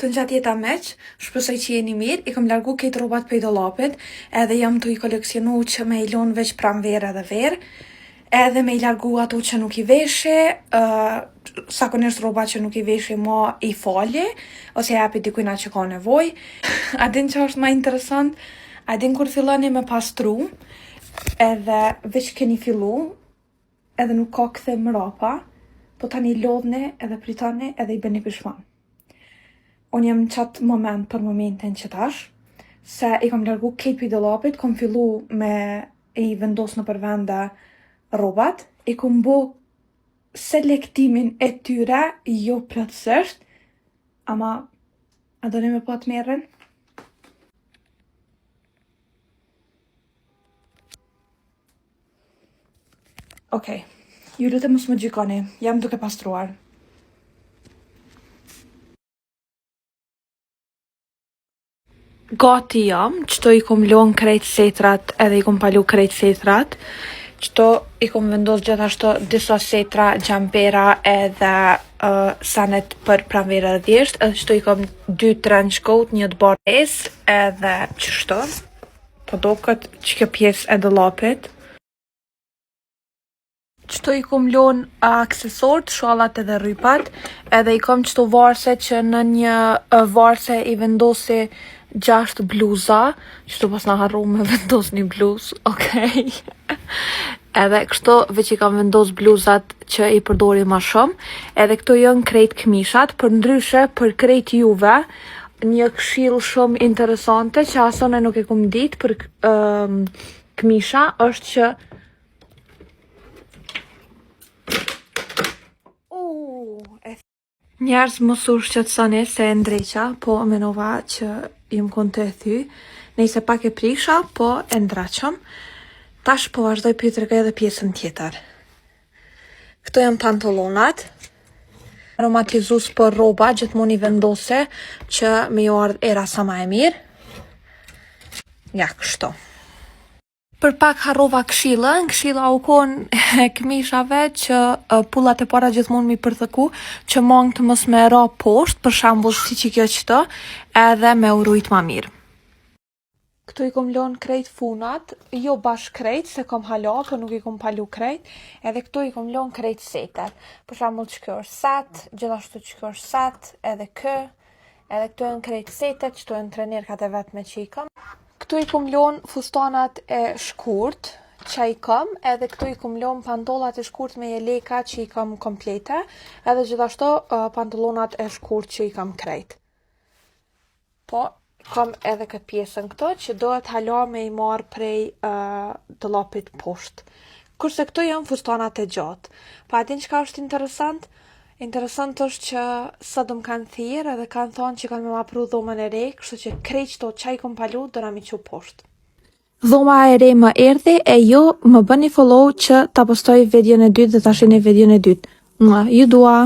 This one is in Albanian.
Të gjatë jeta meq, shpresoj që jeni mirë, I kam largu këtë rrobat prej dollapit, edhe jam të I koleksionu që me I lon veç pranverë edhe verë, edhe me I largu ato që nuk I veshe, zakonisht rroba që nuk I veshe ma I falje, ose japi dikujna që ka nevojë. A din që është ma interesant? A din kur filloni me pastru, edhe veç keni fillu, edhe nuk ka kthe mrapa, po tani lodhni edhe pritani edhe I bëni pishman. Unë jam në qatë moment për momentin që tash, se I kam largu kejt për dollapit, kam fillu me I vendos në përvenda rrobat, I kam bu selektimin e tyre, jo plotësisht, ama a doni me pa të merren? Okej, ju lutem mos më gjykoni, jam duke pastruar. Gati jam, qëto I kom lon krejt setrat edhe I kom palu krejt setrat. Qëto I kom vendos gjithashtu disa setra, gjampera edhe sanet për pranverë dhe thjesht. Edhe qëto I kom 2 trench coat, një të bares edhe qështu. Po doket që kjo pjesë e dollapit. Qëto I kom lon aksesort, shallat edhe rrypat, edhe I kom qëto varse që në një varse I vendosi 6 bluza, qëto pas na harru me vendos një bluz, okej. Edhe kështu veç I kam vendos bluzat që I përdori ma shumë, edhe këto janë krejt këmishat, për ndryshe për krejt juve, një këshill shumë interesante që asone nuk e kom ditë për këmisha, është që njerëz mos u shqetësoni se e ndreqa, po menova që jam kon të e thy, nëse pak e prisha, po e ndraqëm. Tash po vazhdoj për t'rregoj edhe pjesën tjetër. Këto janë pantallonat, aromatizus për rroba, gjithmonë I vendose që me ju ardh era sa ma e mirë. Ja, kështu. Për pak harrova këshillën, këshilla u kon e këmishave që pullat e para gjithmonë mi përthëku që mangë të mos me ra poshtë, për shembull si që kjo qëto, edhe me urujt ma mirë. Këtu I kom lon krejt funat, jo bashkë krejt, se kom hala, po nuk I kom palu krejt, edhe këtu I kom lon krejt setet. Për shembull që kjo është set, gjithashtu që kjo është set, edhe këtu janë krejt setet, qëtu janë trenirkat e vetme që I kam. Këtu I kom lon fustanat e shkurt që I kam, edhe këtu I kom lon pantollat e shkurt me jeleka që I kam komplete, edhe gjithashtu pantallonat e shkurt që I kam krejt. Po, kam edhe këtë pjesën këto që dohet hala me I marr prej dollapit poshtë. Kurse këtu janë fustanat e gjatë. Pa din çka është interesant? Interesant është që sa do më kanë thirë edhe kanë thonë që kanë me ma pru dhomën e re, kështu që krejt qëto që I kom palu do na mi qu poshtë. Dhoma e re më erdhi e ju më bëni follow që ta postoj videon e dytë dhe ta shihni videon e dytë. Ju dua!